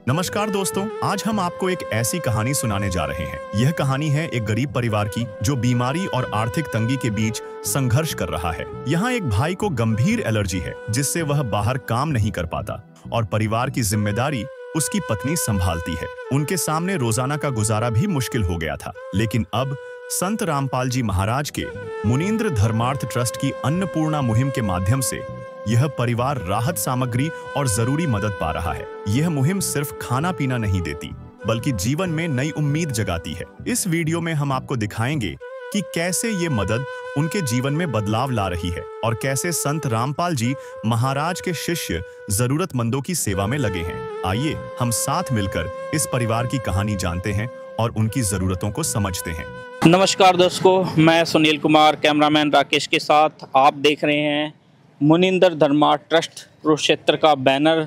नमस्कार दोस्तों, आज हम आपको एक ऐसी कहानी सुनाने जा रहे हैं। यह कहानी है एक गरीब परिवार की जो बीमारी और आर्थिक तंगी के बीच संघर्ष कर रहा है। यहाँ एक भाई को गंभीर एलर्जी है जिससे वह बाहर काम नहीं कर पाता और परिवार की जिम्मेदारी उसकी पत्नी संभालती है। उनके सामने रोजाना का गुजारा भी मुश्किल हो गया था, लेकिन अब संत रामपाल जी महाराज के मुनींद्र धर्मार्थ ट्रस्ट की अन्नपूर्णा मुहिम के माध्यम से यह परिवार राहत सामग्री और जरूरी मदद पा रहा है। यह मुहिम सिर्फ खाना पीना नहीं देती, बल्कि जीवन में नई उम्मीद जगाती है। इस वीडियो में हम आपको दिखाएंगे कि कैसे ये मदद उनके जीवन में बदलाव ला रही है और कैसे संत रामपाल जी महाराज के शिष्य जरूरतमंदों की सेवा में लगे हैं। आइए हम साथ मिलकर इस परिवार की कहानी जानते हैं और उनकी जरूरतों को समझते हैं। नमस्कार दोस्तों, मैं सुनील कुमार कैमरामैन राकेश के साथ आप देख रहे हैं मुनींद्र धर्मार्थ ट्रस्ट कुरुक्षेत्र का बैनर।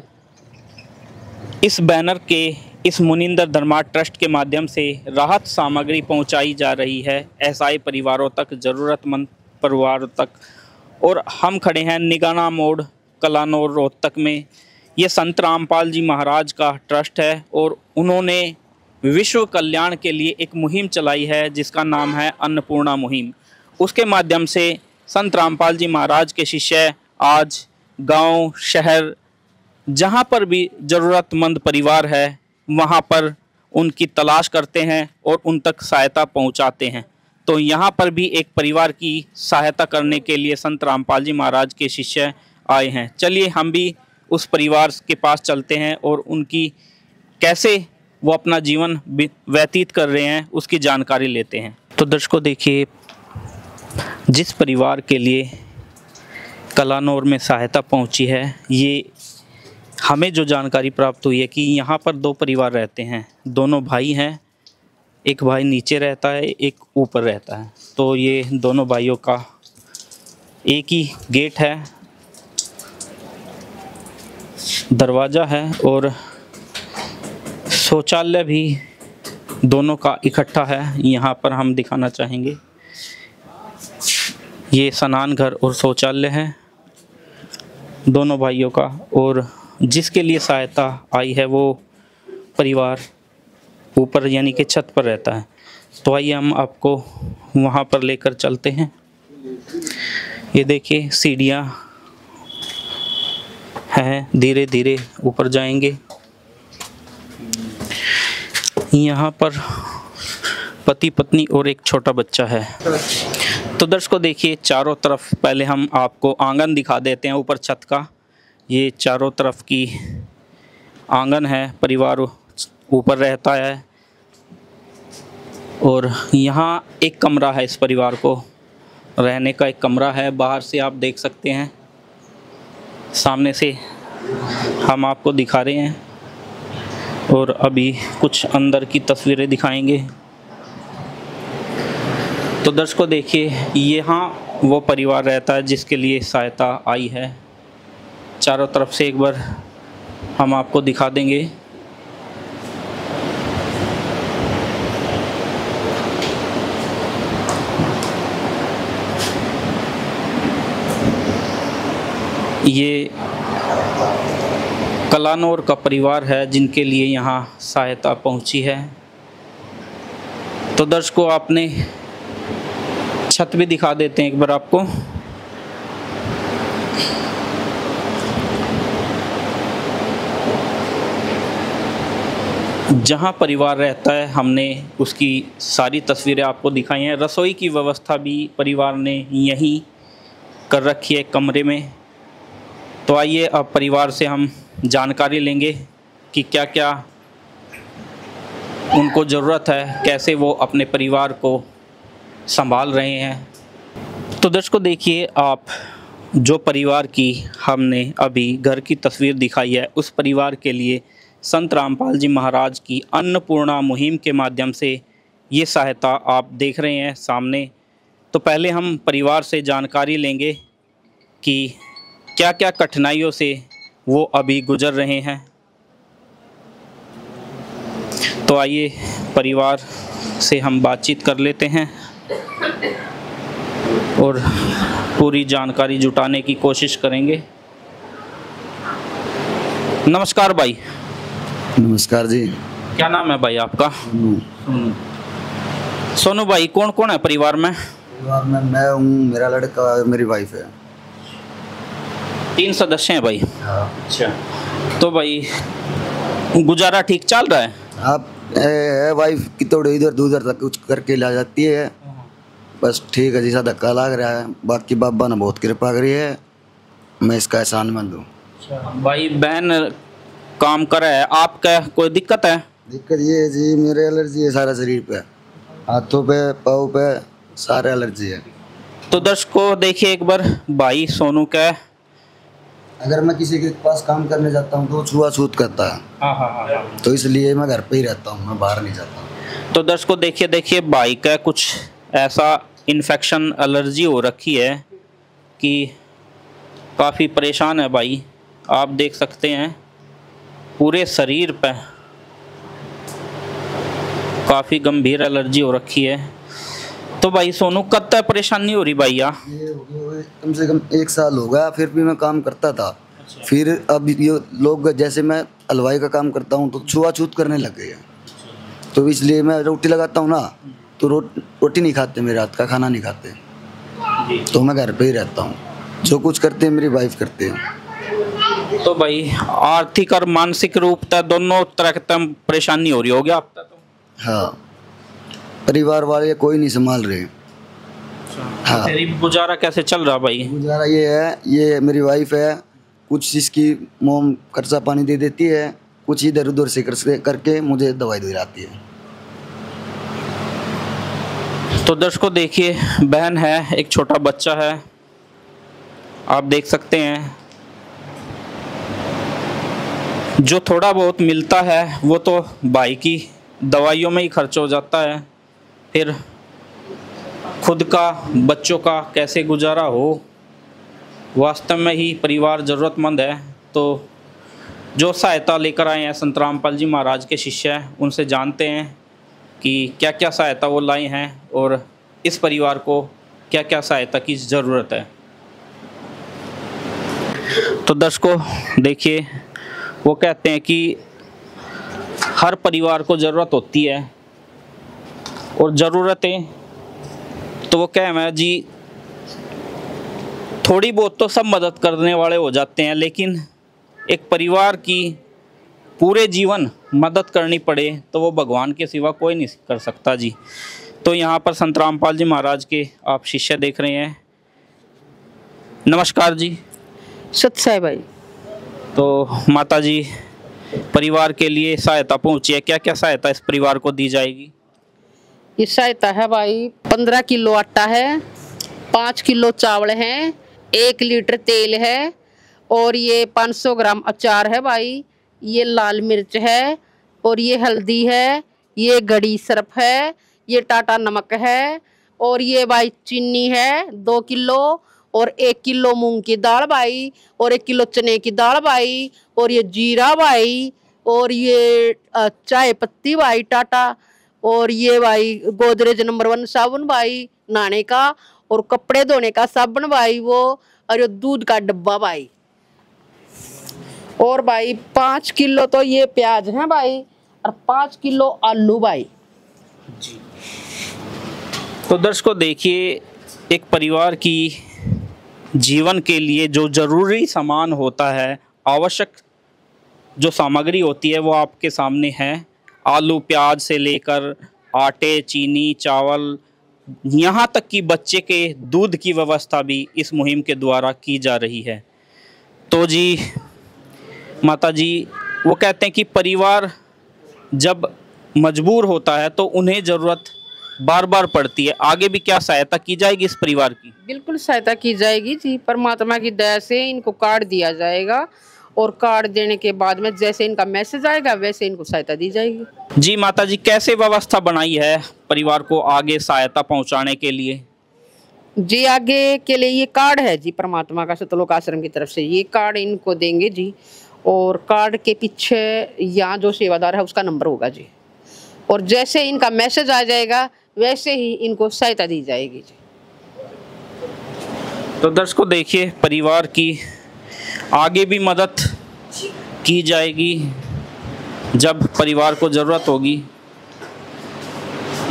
इस बैनर के इस मुनींद्र धर्मार्थ ट्रस्ट के माध्यम से राहत सामग्री पहुंचाई जा रही है असहाय परिवारों तक, ज़रूरतमंद परिवारों तक। और हम खड़े हैं निगाना मोड़, कलानौर, रोहतक में। ये संत रामपाल जी महाराज का ट्रस्ट है और उन्होंने विश्व कल्याण के लिए एक मुहिम चलाई है जिसका नाम है अन्नपूर्णा मुहिम। उसके माध्यम से संत रामपाल जी महाराज के शिष्य आज गांव, शहर, जहां पर भी ज़रूरतमंद परिवार है वहां पर उनकी तलाश करते हैं और उन तक सहायता पहुंचाते हैं। तो यहां पर भी एक परिवार की सहायता करने के लिए संत रामपाल जी महाराज के शिष्य आए हैं। चलिए हम भी उस परिवार के पास चलते हैं और उनकी कैसे वो अपना जीवन व्यतीत कर रहे हैं उसकी जानकारी लेते हैं। तो दर्शकों देखिए, जिस परिवार के लिए कलानौर में सहायता पहुंची है, ये हमें जो जानकारी प्राप्त हुई है कि यहाँ पर दो परिवार रहते हैं। दोनों भाई हैं, एक भाई नीचे रहता है, एक ऊपर रहता है। तो ये दोनों भाइयों का एक ही गेट है, दरवाज़ा है और शौचालय भी दोनों का इकट्ठा है। यहाँ पर हम दिखाना चाहेंगे, ये स्नान घर और शौचालय है दोनों भाइयों का। और जिसके लिए सहायता आई है वो परिवार ऊपर यानी कि छत पर रहता है। तो आइए हम आपको वहाँ पर लेकर चलते हैं। ये देखिए सीढ़ियाँ हैं, धीरे धीरे ऊपर जाएंगे। यहाँ पर पति पत्नी और एक छोटा बच्चा है। तो दर्शकों देखिए, चारों तरफ पहले हम आपको आंगन दिखा देते हैं ऊपर छत का। ये चारों तरफ की आंगन है, परिवार ऊपर रहता है। और यहाँ एक कमरा है, इस परिवार को रहने का एक कमरा है। बाहर से आप देख सकते हैं, सामने से हम आपको दिखा रहे हैं और अभी कुछ अंदर की तस्वीरें दिखाएंगे। तो दर्शकों देखिए, यहाँ वो परिवार रहता है जिसके लिए सहायता आई है। चारों तरफ से एक बार हम आपको दिखा देंगे। ये कलानौर का परिवार है जिनके लिए यहाँ सहायता पहुँची है। तो दर्शकों आपने छत भी दिखा देते हैं एक बार आपको। जहाँ परिवार रहता है हमने उसकी सारी तस्वीरें आपको दिखाई हैं। रसोई की व्यवस्था भी परिवार ने यहीं कर रखी है कमरे में। तो आइए अब परिवार से हम जानकारी लेंगे कि क्या क्या उनको ज़रूरत है, कैसे वो अपने परिवार को संभाल रहे हैं। तो दर्शकों देखिए, आप जो परिवार की हमने अभी घर की तस्वीर दिखाई है, उस परिवार के लिए संत रामपाल जी महाराज की अन्नपूर्णा मुहिम के माध्यम से ये सहायता आप देख रहे हैं सामने। तो पहले हम परिवार से जानकारी लेंगे कि क्या क्या कठिनाइयों से वो अभी गुजर रहे हैं। तो आइए परिवार से हम बातचीत कर लेते हैं और पूरी जानकारी जुटाने की कोशिश करेंगे। नमस्कार भाई। नमस्कार जी। क्या नाम है भाई आपका? सोनू। सोनू भाई, कौन कौन है परिवार में? परिवार में मैं हूँ, मेरा लड़का, मेरी वाइफ है। 3 सदस्य हैं भाई। हाँ। अच्छा, तो भाई गुजारा ठीक चल रहा है? आप वाइफ की थोड़ी इधर उधर तक कुछ करके ला जाती है, बस ठीक है जी। सा धक्का लग रहा है, बाकी बाबा ने बहुत कृपा करी है, मैं इसका एहसानमंद हूँ। भाई बहन काम कर रहा है, आपका कोई दिक्कत है? दिक्कत ये है जी, मेरे एलर्जी है सारा शरीर पे, हाथों पे, पाँव पे, सारे एलर्जी है। तो दर्शकों देखिए एक बार भाई सोनू का। अगर मैं किसी के पास काम करने जाता हूँ तो छुआछूत करता है। हाँ। तो इसलिए मैं घर पे ही रहता हूँ, मैं बाहर नहीं जाता। तो दर्शकों देखिए भाई का कुछ ऐसा इन्फेक्शन एलर्जी हो रखी है कि काफ़ी परेशान है भाई। आप देख सकते हैं पूरे शरीर पे काफ़ी गंभीर एलर्जी हो रखी है। तो भाई सोनू कब तक परेशानी हो रही भैया? ये हो गया कम से कम 1 साल हो गया, फिर भी मैं काम करता था। फिर अब ये लोग, जैसे मैं हलवाई का काम करता हूँ तो छुआछूत करने लग गए हैं। तो इसलिए मैं रोटी लगाता हूँ ना, तो रोटी नहीं खाते, मेरे हाथ का खाना नहीं खाते। तो मैं घर पे ही रहता हूँ, जो कुछ करते हैं मेरी वाइफ करते हैं। तो भाई आर्थिक और मानसिक रूप से दोनों तरह की परेशानी हो रही होगी आप तक? हाँ, परिवार वाले कोई नहीं संभाल रहे। हाँ। तेरी गुजारा कैसे चल रहा भाई? गुजारा ये है, ये मेरी वाइफ है, कुछ इसकी मोम खर्चा पानी दे देती है, कुछ इधर उधर से करके मुझे दवाई दिलाती है। तो दर्शकों देखिए बहन है, एक छोटा बच्चा है, आप देख सकते हैं। जो थोड़ा बहुत मिलता है वो तो भाई की दवाइयों में ही खर्च हो जाता है, फिर खुद का, बच्चों का कैसे गुजारा हो। वास्तव में ही परिवार ज़रूरतमंद है। तो जो सहायता लेकर आए हैं संत रामपाल जी महाराज के शिष्य हैं, उनसे जानते हैं कि क्या क्या सहायता वो लाए हैं और इस परिवार को क्या क्या सहायता की ज़रूरत है। तो दर्शकों देखिए, वो कहते हैं कि हर परिवार को ज़रूरत होती है और ज़रूरतें तो वो क्या है जी, थोड़ी बहुत तो सब मदद करने वाले हो जाते हैं, लेकिन एक परिवार की पूरे जीवन मदद करनी पड़े तो वो भगवान के सिवा कोई नहीं कर सकता जी। तो यहाँ पर संत रामपाल जी महाराज के आप शिष्य देख रहे हैं। नमस्कार जी। सत्य भाई। तो माता जी, परिवार के लिए सहायता पहुँची है, क्या क्या सहायता इस परिवार को दी जाएगी? ये सहायता है भाई, 15 किलो आटा है, 5 किलो चावल है, 1 लीटर तेल है, और ये 500 ग्राम अचार है भाई, ये लाल मिर्च है, और ये हल्दी है, ये गड़ी सरफ है, ये टाटा नमक है, और ये भाई चीनी है 2 किलो, और 1 किलो मूंग की दाल भाई, और 1 किलो चने की दाल भाई, और ये जीरा भाई, और ये चाय पत्ती भाई टाटा, और ये भाई गोदरेज नंबर 1 साबुन भाई नहाने का, और कपड़े धोने का साबुन भाई वो, और ये दूध का डब्बा भाई, और भाई 5 किलो तो ये प्याज है भाई, और 5 किलो आलू भाई जी। तो दर्शकों देखिए, एक परिवार की जीवन के लिए जो ज़रूरी सामान होता है, आवश्यक जो सामग्री होती है वो आपके सामने है। आलू प्याज से लेकर आटे, चीनी, चावल, यहाँ तक कि बच्चे के दूध की व्यवस्था भी इस मुहिम के द्वारा की जा रही है। तो जी माता जी, वो कहते हैं कि परिवार जब मजबूर होता है तो उन्हें ज़रूरत बार बार पड़ती है। आगे भी क्या सहायता की जाएगी इस परिवार की? बिल्कुल सहायता की जाएगी जी, परमात्मा की दया से इनको कार्ड दिया जाएगा, और कार्ड देने के बाद में जैसे इनका मैसेज आएगा वैसे इनको सहायता दी जाएगी। जी माता जी, कैसे व्यवस्था बनाई है परिवार को आगे सहायता पहुंचाने के लिए? जी आगे के लिए ये कार्ड है जी, परमात्मा का सतलोक आश्रम की तरफ से ये कार्ड इनको देंगे जी, और कार्ड के पीछे यहाँ जो सेवादार है उसका नंबर होगा जी, और जैसे इनका मैसेज आ जाएगा वैसे ही इनको सहायता दी जाएगी जी। तो दर्शकों देखिए, परिवार की आगे भी मदद की जाएगी। जब परिवार को ज़रूरत होगी।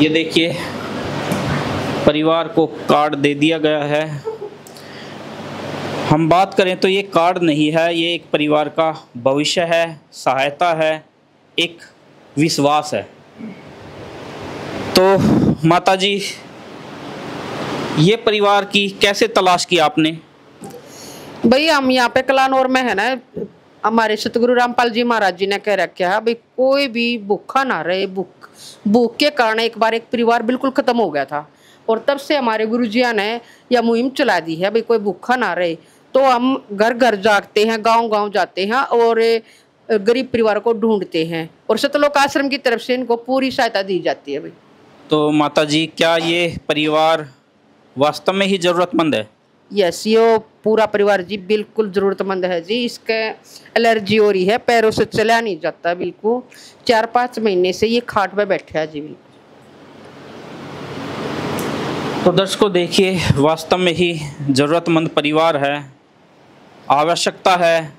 ये देखिए, परिवार को कार्ड दे दिया गया है। हम बात करें तो ये कार्ड नहीं है, ये एक परिवार का भविष्य है, सहायता है, एक विश्वास है। तो माताजी, ये परिवार की कैसे तलाश की आपने? भाई हम यहाँ पे कलानौर में है ना, हमारे सतगुरु रामपाल जी महाराज जी ने कह रखा है भाई कोई भी भूखा ना रहे। भूख के कारण एक बार एक परिवार बिल्कुल खत्म हो गया था, और तब से हमारे गुरुजिया ने यह मुहिम चला दी है भाई कोई भूखा ना रहे। तो हम घर घर जाते हैं, गांव गांव जाते हैं और गरीब परिवार को ढूंढते हैं, और सतलोक आश्रम की तरफ से इनको पूरी सहायता दी जाती है भाई। तो माताजी, क्या ये परिवार वास्तव में ही ज़रूरतमंद है? यस, ये पूरा परिवार जी बिल्कुल ज़रूरतमंद है जी। इसके एलर्जी हो रही है, पैरों से चला नहीं जाता बिल्कुल, 4-5 महीने से ये खाट पे बैठे है जी बिल्कुल। तो दर्शकों देखिए, वास्तव में ही ज़रूरतमंद परिवार है, आवश्यकता है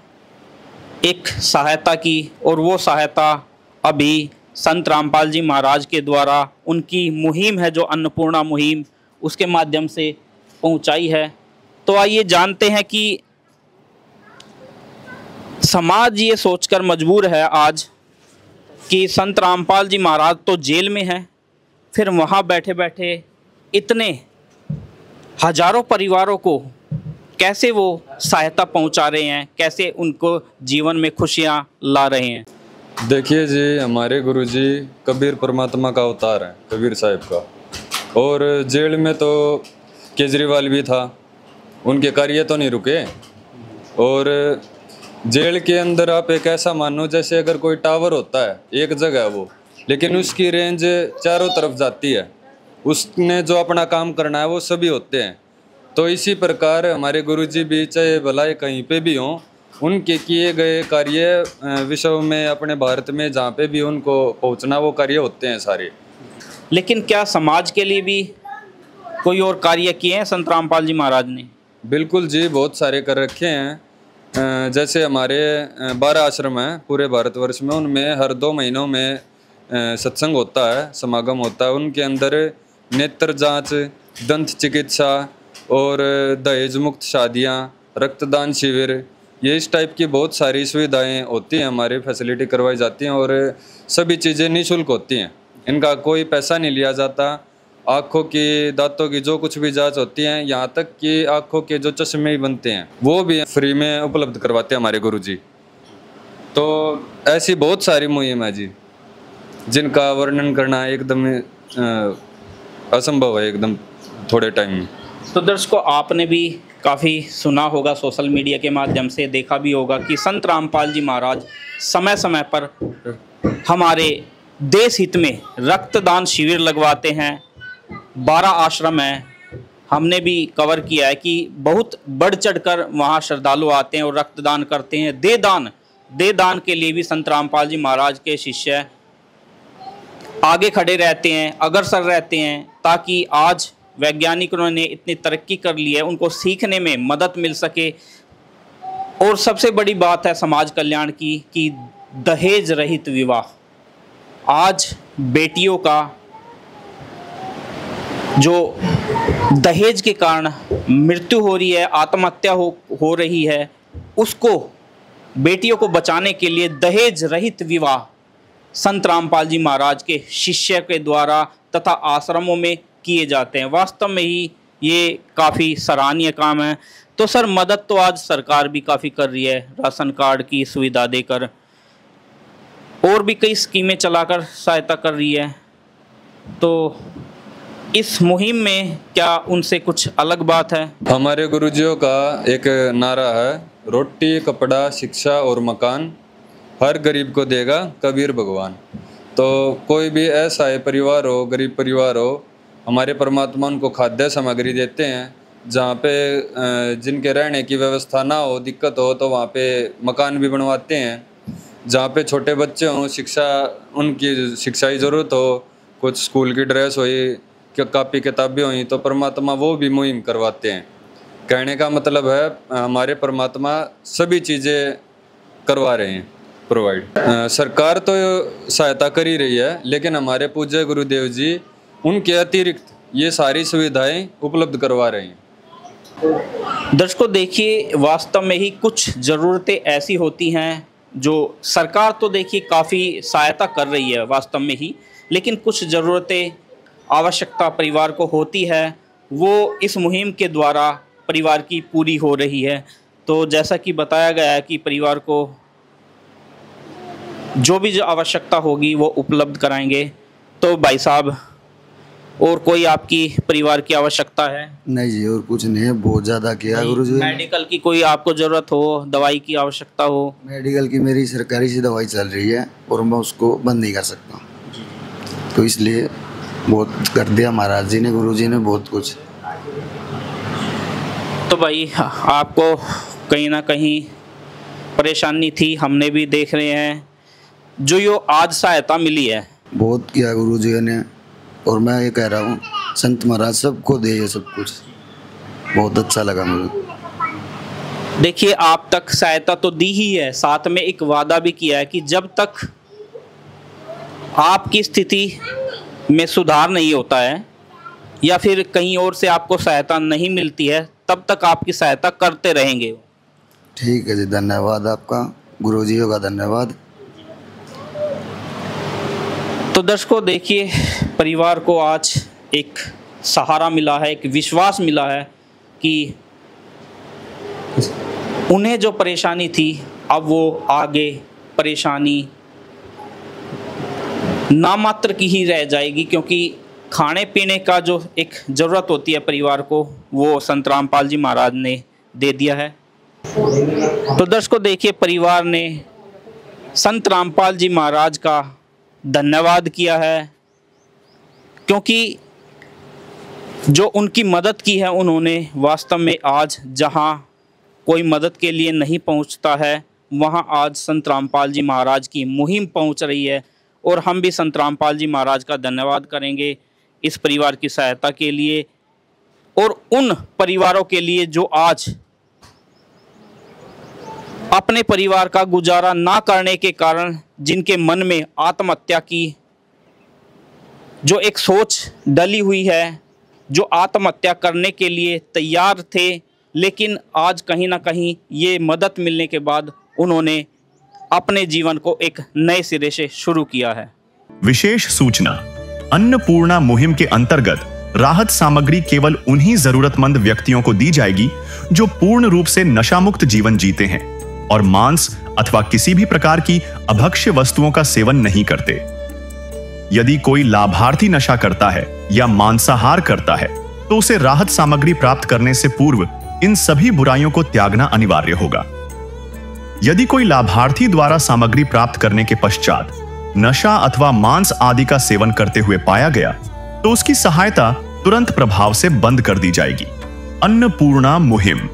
एक सहायता की, और वो सहायता अभी संत रामपाल जी महाराज के द्वारा उनकी मुहिम है जो अन्नपूर्णा मुहिम, उसके माध्यम से पहुंचाई है। तो आइए जानते हैं कि समाज ये सोचकर मजबूर है आज कि संत रामपाल जी महाराज तो जेल में हैं, फिर वहाँ बैठे बैठे इतने हजारों परिवारों को कैसे वो सहायता पहुंचा रहे हैं, कैसे उनको जीवन में खुशियां ला रहे हैं। देखिए जी, हमारे गुरुजी कबीर परमात्मा का अवतार है, कबीर साहिब का। और जेल में तो केजरीवाल भी था, उनके कार्य तो नहीं रुके। और जेल के अंदर आप एक ऐसा मानो जैसे अगर कोई टावर होता है, एक जगह है वो, लेकिन उसकी रेंज चारों तरफ जाती है, उसने जो अपना काम करना है वो सभी होते हैं। तो इसी प्रकार हमारे गुरुजी भी चाहे भलाई कहीं पे भी हों, उनके किए गए कार्य विश्व में, अपने भारत में जहाँ पे भी उनको पहुँचना, वो कार्य होते हैं सारे। लेकिन क्या समाज के लिए भी कोई और कार्य किए हैं संत रामपाल जी महाराज ने? बिल्कुल जी, बहुत सारे कर रखे हैं। जैसे हमारे 12 आश्रम हैं पूरे भारतवर्ष में, उनमें हर 2 महीनों में सत्संग होता है, समागम होता है। उनके अंदर नेत्र जांच, दंत चिकित्सा और दहेज मुक्त शादियाँ, रक्तदान शिविर, ये इस टाइप की बहुत सारी सुविधाएं होती हैं, हमारी फैसिलिटी करवाई जाती हैं, और सभी चीज़ें निःशुल्क होती हैं, इनका कोई पैसा नहीं लिया जाता। आँखों की, दांतों की जो कुछ भी जांच होती हैं, यहाँ तक कि आँखों के जो चश्मे बनते हैं वो भी फ्री में उपलब्ध करवाते हैं हमारे गुरुजी। तो ऐसी बहुत सारी मुहिम है जी, जिनका वर्णन करना एकदम असंभव है, एकदम थोड़े टाइम में। तो दर्शकों, आपने भी काफ़ी सुना होगा, सोशल मीडिया के माध्यम से देखा भी होगा कि संत रामपाल जी महाराज समय समय पर हमारे देश हित में रक्तदान शिविर लगवाते हैं। 12 आश्रम हैं, हमने भी कवर किया है कि बहुत बढ़ चढ़कर वहाँ श्रद्धालु आते हैं और रक्तदान करते हैं। दे दान के लिए भी संत रामपाल जी महाराज के शिष्य आगे खड़े रहते हैं, अग्रसर रहते हैं, ताकि आज वैज्ञानिकों ने इतनी तरक्की कर ली है, उनको सीखने में मदद मिल सके। और सबसे बड़ी बात है समाज कल्याण की कि दहेज रहित विवाह। आज बेटियों का जो दहेज के कारण मृत्यु हो रही है, आत्महत्या हो रही है, उसको बेटियों को बचाने के लिए दहेज रहित विवाह संत रामपाल जी महाराज के शिष्य के द्वारा तथा आश्रमों में किए जाते हैं। वास्तव में ही ये काफ़ी सराहनीय काम है। तो सर, मदद तो आज सरकार भी काफ़ी कर रही है, राशन कार्ड की सुविधा देकर, और भी कई स्कीमें चलाकर सहायता कर रही है। तो इस मुहिम में क्या उनसे कुछ अलग बात है? हमारे गुरुजियों का एक नारा है, रोटी कपड़ा शिक्षा और मकान हर गरीब को देगा कबीर भगवान। तो कोई भी ऐसा है परिवार हो, गरीब परिवार हो, हमारे परमात्मा उनको खाद्य सामग्री देते हैं। जहाँ पे जिनके रहने की व्यवस्था ना हो, दिक्कत हो, तो वहाँ पे मकान भी बनवाते हैं। जहाँ पे छोटे बच्चे हों, उनकी शिक्षा की ज़रूरत हो, कुछ स्कूल की ड्रेस हुई, कापी किताबें हुई, तो परमात्मा वो भी मुहिम करवाते हैं। कहने का मतलब है हमारे परमात्मा सभी चीज़ें करवा रहे हैं। प्रोवाइड। सरकार तो सहायता कर ही रही है, लेकिन हमारे पूज्य गुरुदेव जी उनके अतिरिक्त ये सारी सुविधाएं उपलब्ध करवा रहे हैं। दर्शकों देखिए, वास्तव में ही कुछ ज़रूरतें ऐसी होती हैं जो सरकार तो देखिए काफ़ी सहायता कर रही है वास्तव में ही, लेकिन कुछ ज़रूरतें आवश्यकता परिवार को होती है, वो इस मुहिम के द्वारा परिवार की पूरी हो रही है। तो जैसा कि बताया गया है कि परिवार को जो भी आवश्यकता होगी वो उपलब्ध कराएंगे। तो भाई साहब, और कोई आपकी परिवार की आवश्यकता है? नहीं जी, और कुछ नहीं है, बहुत ज़्यादा किया गुरु जी। मेडिकल की कोई आपको ज़रूरत हो, दवाई की आवश्यकता हो? मेडिकल की मेरी सरकारी से दवाई चल रही है और मैं उसको बंद नहीं कर सकता, तो इसलिए बहुत कर दिया महाराज जी ने, गुरु जी ने बहुत कुछ। तो भाई आपको कहीं ना कहीं परेशानी थी, हमने भी देख रहे हैं। जो ये आज सहायता मिली है, बहुत किया गुरु जी ने, और मैं ये कह रहा हूँ संत महाराज सबको दे ये सब कुछ, बहुत अच्छा लगा मुझे। देखिए आप तक सहायता तो दी ही है, साथ में एक वादा भी किया है कि जब तक आपकी स्थिति में सुधार नहीं होता है या फिर कहीं और से आपको सहायता नहीं मिलती है, तब तक आपकी सहायता करते रहेंगे। ठीक है जी, धन्यवाद आपका, गुरुजियों का धन्यवाद। तो दर्शकों देखिए, परिवार को आज एक सहारा मिला है, एक विश्वास मिला है कि उन्हें जो परेशानी थी अब वो आगे परेशानी नामात्र की ही रह जाएगी, क्योंकि खाने पीने का जो एक ज़रूरत होती है परिवार को, वो संत रामपाल जी महाराज ने दे दिया है। तो दर्शकों देखिए, परिवार ने संत रामपाल जी महाराज का धन्यवाद किया है, क्योंकि जो उनकी मदद की है उन्होंने, वास्तव में आज जहां कोई मदद के लिए नहीं पहुंचता है वहां आज संत रामपाल जी महाराज की मुहिम पहुंच रही है। और हम भी संत रामपाल जी महाराज का धन्यवाद करेंगे इस परिवार की सहायता के लिए, और उन परिवारों के लिए जो आज अपने परिवार का गुजारा ना करने के कारण जिनके मन में आत्महत्या की जो एक सोच डली हुई है, जो आत्महत्या करने के लिए तैयार थे, लेकिन आज कहीं ना कहीं ये मदद मिलने के बाद उन्होंने अपने जीवन को एक नए सिरे से शुरू किया है। विशेष सूचना, अन्नपूर्णा मुहिम के अंतर्गत राहत सामग्री केवल उन्हीं जरूरतमंद व्यक्तियों को दी जाएगी जो पूर्ण रूप से नशामुक्त जीवन जीते हैं और मांस अथवा किसी भी प्रकार की अभक्ष्य वस्तुओं का सेवन नहीं करते। यदि कोई लाभार्थी नशा करता है या मांसाहार करता है तो उसे राहत सामग्री प्राप्त करने से पूर्व इन सभी बुराइयों को त्यागना अनिवार्य होगा। यदि कोई लाभार्थी द्वारा सामग्री प्राप्त करने के पश्चात नशा अथवा मांस आदि का सेवन करते हुए पाया गया तो उसकी सहायता तुरंत प्रभाव से बंद कर दी जाएगी। अन्नपूर्णा मुहिम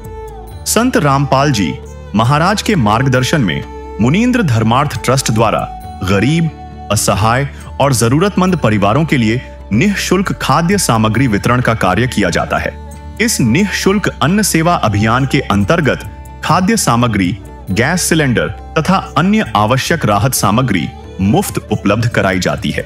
संत रामपाल जी महाराज के मार्गदर्शन में मुनींद्र धर्मार्थ ट्रस्ट द्वारा गरीब, असहाय और जरूरतमंद परिवारों के लिए निःशुल्क खाद्य सामग्री वितरण का कार्य किया जाता है। इस निःशुल्क अन्न सेवा अभियान के अंतर्गत खाद्य सामग्री, गैस सिलेंडर तथा अन्य आवश्यक राहत सामग्री मुफ्त उपलब्ध कराई जाती है।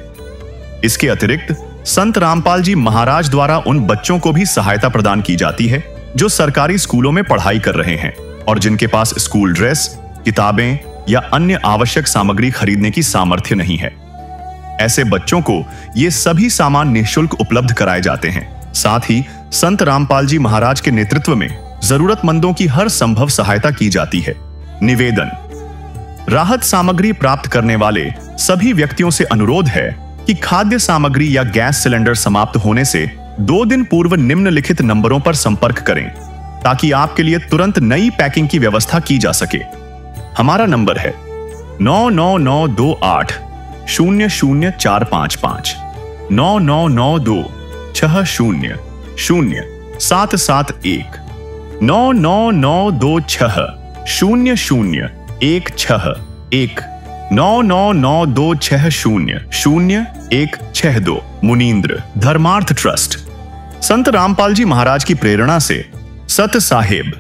इसके अतिरिक्त संत रामपाल जी महाराज द्वारा उन बच्चों को भी सहायता प्रदान की जाती है जो सरकारी स्कूलों में पढ़ाई कर रहे हैं और जिनके पास स्कूल ड्रेस, किताबें या अन्य आवश्यक सामग्री खरीदने की सामर्थ्य नहीं है। ऐसे बच्चों को ये सभी सामान निःशुल्क उपलब्ध कराए जाते हैं। साथ ही संत रामपाल जी महाराज के नेतृत्व में जरूरतमंदों की हर संभव सहायता की जाती है। निवेदन, राहत सामग्री प्राप्त करने वाले सभी व्यक्तियों से अनुरोध है कि खाद्य सामग्री या गैस सिलेंडर समाप्त होने से 2 दिन पूर्व निम्नलिखित नंबरों पर संपर्क करें ताकि आपके लिए तुरंत नई पैकिंग की व्यवस्था की जा सके। हमारा नंबर है 99928 00455 9992 60 0771 99926 0016 99926000162 मुनींद्र धर्मार्थ ट्रस्ट। संत रामपाल जी महाराज की प्रेरणा से सत साहिब